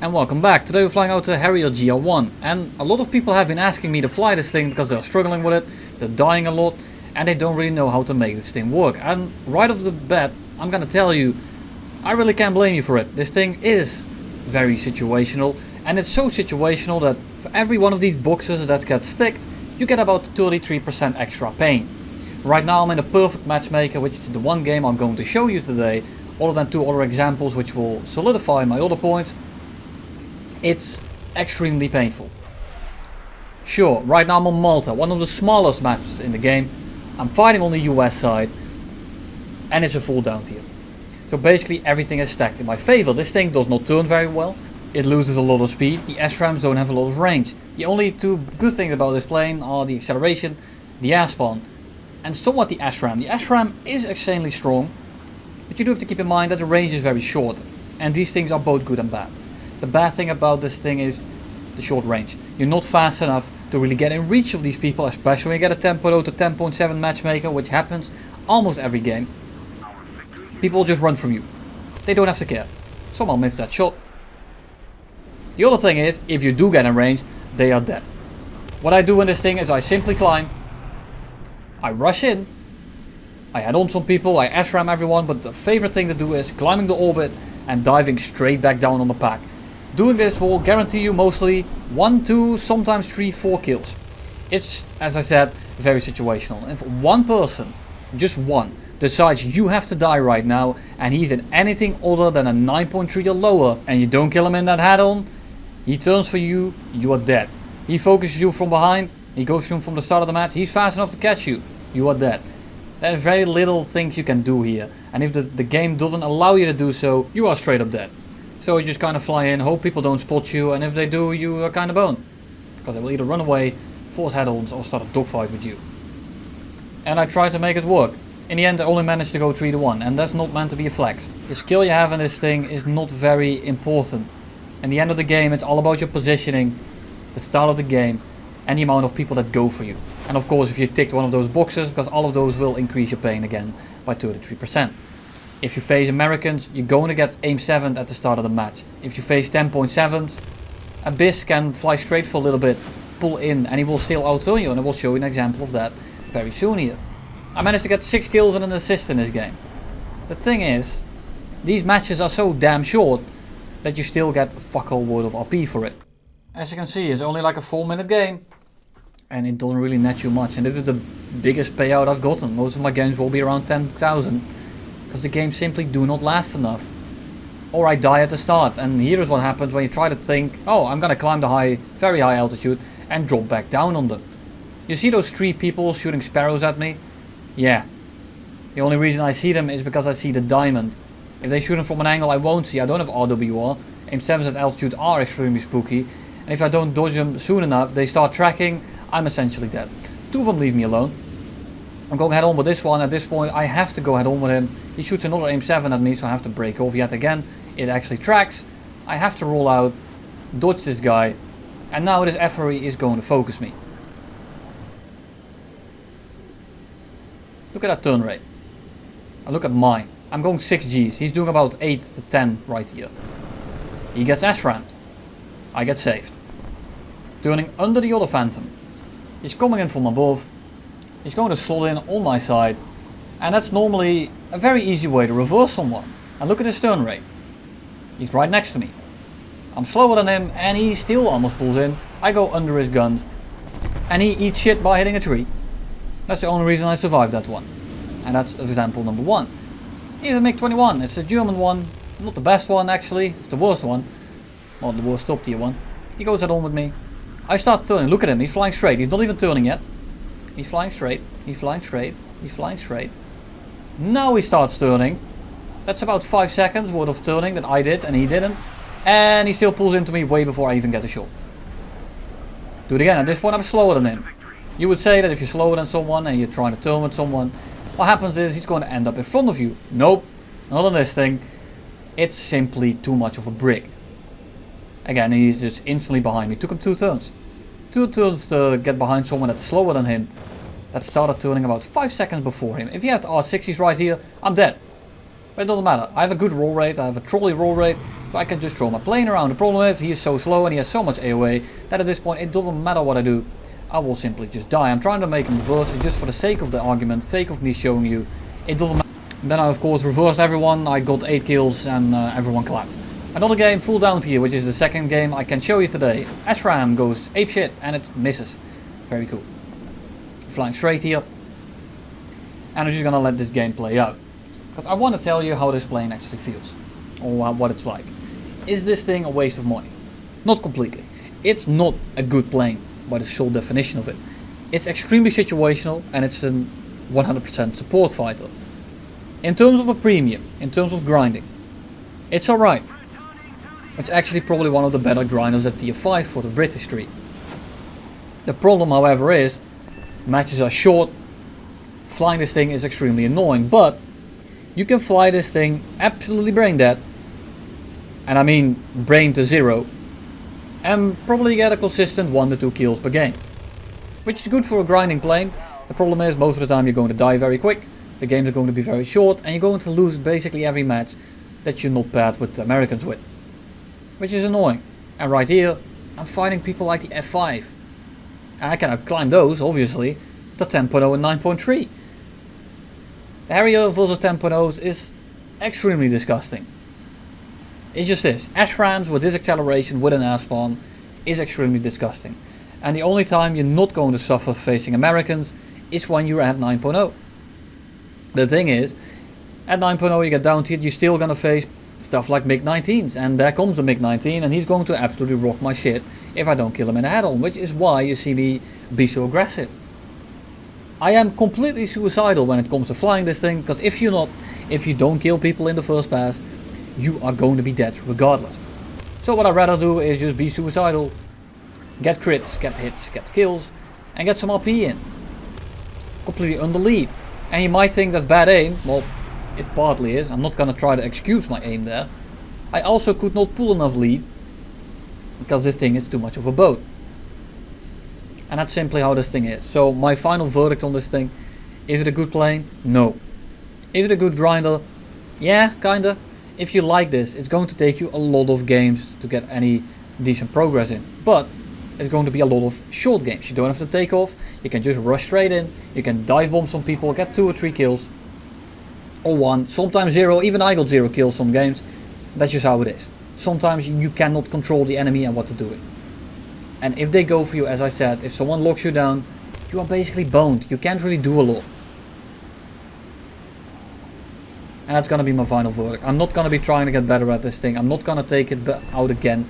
And welcome back. Today we're flying out to Harrier Gr.1, and a lot of people have been asking me to fly this thing because they're struggling with it, they're dying a lot, and they don't really know how to make this thing work. And right off the bat, I'm gonna tell you, I really can't blame you for it. This thing is very situational, and it's so situational that for every one of these boxes that gets sticked, you get about 33% extra pain. Right now I'm in a perfect matchmaker, which is the one game I'm going to show you today, other than two other examples which will solidify my other points. It's extremely painful. Sure, right now I'm on Malta, one of the smallest maps in the game. I'm fighting on the US side, and it's a full down tier. So basically everything is stacked in my favor. This thing does not turn very well. It loses a lot of speed. The SRAAMs don't have a lot of range. The only two good things about this plane are the acceleration, the airspan, and somewhat the SRAAM. The SRAAM is extremely strong, but you do have to keep in mind that the range is very short, and these things are both good and bad. The bad thing about this thing is the short range. You're not fast enough to really get in reach of these people, especially when you get a 10.0 to 10.7 matchmaker, which happens almost every game. People will just run from you. They don't have to care. Someone missed that shot. The other thing is, if you do get in range, they are dead. What I do in this thing is I simply climb, I rush in, I head on some people, I SRAAM everyone, but the favorite thing to do is climbing the orbit and diving straight back down on the pack. Doing this will guarantee you mostly 1, 2, sometimes 3, 4 kills. It's, as I said, very situational. And if one person, just one, decides you have to die right now and he's in anything other than a 9.3 or lower and you don't kill him in that head-on, he turns for you, you are dead. He focuses you from behind, he goes through from the start of the match, he's fast enough to catch you, you are dead. There's very little things you can do here, and if the game doesn't allow you to do so, you are straight up dead. So you just kind of fly in, hope people don't spot you, and if they do, you are kind of boned. Because they will either run away, force head-ons, or start a dogfight with you. And I tried to make it work. In the end I only managed to go 3-1, and that's not meant to be a flex. The skill you have in this thing is not very important. In the end of the game it's all about your positioning, the start of the game, and the amount of people that go for you. And of course if you ticked one of those boxes, because all of those will increase your pain again by 33%. If you face Americans, you're going to get aim 7 at the start of the match. If you face 10.7s, Abyss can fly straight for a little bit, pull in, and he will still out-turn you, and I will show you an example of that very soon here. I managed to get 6 kills and an assist in this game. The thing is, these matches are so damn short that you still get a fuck all worth of RP for it. As you can see, it's only like a 4-minute game, and it doesn't really net you much, and this is the biggest payout I've gotten. Most of my games will be around 10,000. Because the games simply do not last enough. Or I die at the start, and here is what happens when you try to think, oh, I'm gonna climb the very high altitude and drop back down on them. You see those 3 people shooting sparrows at me? Yeah. The only reason I see them is because I see the diamond. If they shoot them from an angle I won't see, I don't have RWR. Aim 7s at altitude are extremely spooky, and if I don't dodge them soon enough, they start tracking, I'm essentially dead. 2 of them leave me alone. I'm going head on with this one. At this point I have to go head on with him. He shoots another aim 7 at me, so I have to break off yet again. It actually tracks. I have to roll out, dodge this guy, and now this FRE is going to focus me. Look at that turn rate. And look at mine. I'm going 6 Gs. He's doing about 8 to 10 right here. He gets SRAAM'd. I get saved. Turning under the other Phantom. He's coming in from above. He's going to slot in on my side, and that's normally a very easy way to reverse someone. And look at his turn rate. He's right next to me. I'm slower than him and he still almost pulls in. I go under his guns and he eats shit by hitting a tree. That's the only reason I survived that one. And that's example number 1. Here's a MiG-21. It's a German one. Not the best one actually. It's the worst one. Well, the worst top tier one. He goes head on with me. I start turning. Look at him. He's flying straight. He's not even turning yet. He's flying straight, he's flying straight, he's flying straight. Now he starts turning. That's about 5 seconds worth of turning that I did and he didn't. And he still pulls into me way before I even get a shot. Do it again. At this point I'm slower than him. You would say that if you're slower than someone and you're trying to turn with someone, what happens is he's going to end up in front of you. Nope, not on this thing. It's simply too much of a brick. Again, he's just instantly behind me. Took him 2 turns. 2 turns to get behind someone that's slower than him, that started turning about 5 seconds before him. If he has R60s right here, I'm dead. But it doesn't matter. I have a good roll rate, I have a trolley roll rate, So I can just throw my plane around. The problem is he is so slow and he has so much AOA that at this point it doesn't matter what I do. I will simply just die. I'm trying to make him reverse just for the sake of the argument, sake of me showing you. It doesn't matter. Then I of course reversed everyone. I got 8 kills and everyone collapsed. Another game full down tier, which is the second game I can show you today. SRAAM goes apeshit and it misses. Very cool. Flying straight here. And I'm just gonna let this game play out. Because I want to tell you how this plane actually feels. Or what it's like. Is this thing a waste of money? Not completely. It's not a good plane by the sole definition of it. It's extremely situational and it's a 100% support fighter. In terms of a premium, in terms of grinding, it's alright. It's actually probably one of the better grinders at tier 5 for the British street. The problem however is, matches are short, flying this thing is extremely annoying, but you can fly this thing absolutely brain dead, and I mean brain to 0, and probably get a consistent 1 to 2 kills per game. Which is good for a grinding plane. The problem is most of the time you're going to die very quick, the games are going to be very short, and you're going to lose basically every match that you're not paired with the Americans with. Which is annoying. And right here, I'm fighting people like the F5. And I cannot climb those, obviously, the 10.0 and 9.3. The Harrier versus 10.0s is extremely disgusting. It just is. SRAAMs with this acceleration with an air spawn is extremely disgusting. And the only time you're not going to suffer facing Americans is when you're at 9.0. The thing is, at 9.0 you get down to it, you're still gonna face stuff like MiG-19s, and there comes a MiG-19 and he's going to absolutely rock my shit if I don't kill him in the head-on, which is why you see me be so aggressive. I am completely suicidal when it comes to flying this thing, because if you don't kill people in the first pass, you are going to be dead regardless. So what I'd rather do is just be suicidal, get crits, get hits, get kills, and get some RP in. Completely under lead. And you might think that's bad aim, well, it partly is. I'm not gonna try to excuse my aim there. I also could not pull enough lead, because this thing is too much of a boat. And that's simply how this thing is. So my final verdict on this thing, is it a good plane? No. Is it a good grinder? Yeah, kinda. If you like this, it's going to take you a lot of games to get any decent progress in. But it's going to be a lot of short games. You don't have to take off, you can just rush straight in, you can dive bomb some people, get 2 or 3 kills. Or 1, sometimes 0, even I got 0 kills some games. That's just how it is. Sometimes you cannot control the enemy and what to do with. And if they go for you, as I said, if someone locks you down, you are basically boned. You can't really do a lot. And that's gonna be my final verdict. I'm not gonna be trying to get better at this thing. I'm not gonna take it out again.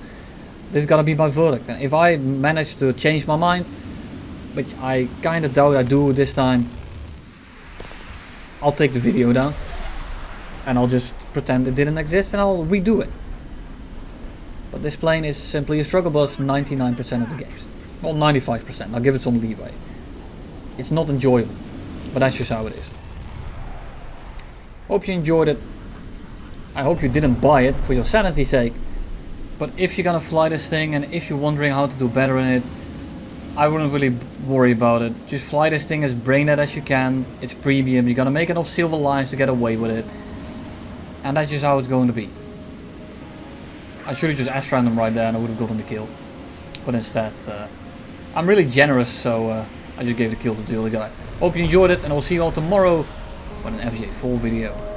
This is gonna be my verdict. And if I manage to change my mind, which I kinda doubt I do this time, I'll take the video down and I'll just pretend it didn't exist and I'll redo it. But this plane is simply a struggle bus 99% of the games. Well, 95%. I'll give it some leeway. It's not enjoyable, but that's just how it is. Hope you enjoyed it. I hope you didn't buy it for your sanity's sake. But if you're gonna fly this thing and if you're wondering how to do better in it, I wouldn't really worry about it. Just fly this thing as brain dead as you can. It's premium. You're gonna make enough silver lines to get away with it. And that's just how it's going to be. I should have just S-rammed them right there and I would have gotten the kill. But instead, I'm really generous, so I just gave the kill to the other guy. Hope you enjoyed it and I'll see you all tomorrow with an FJ4 video.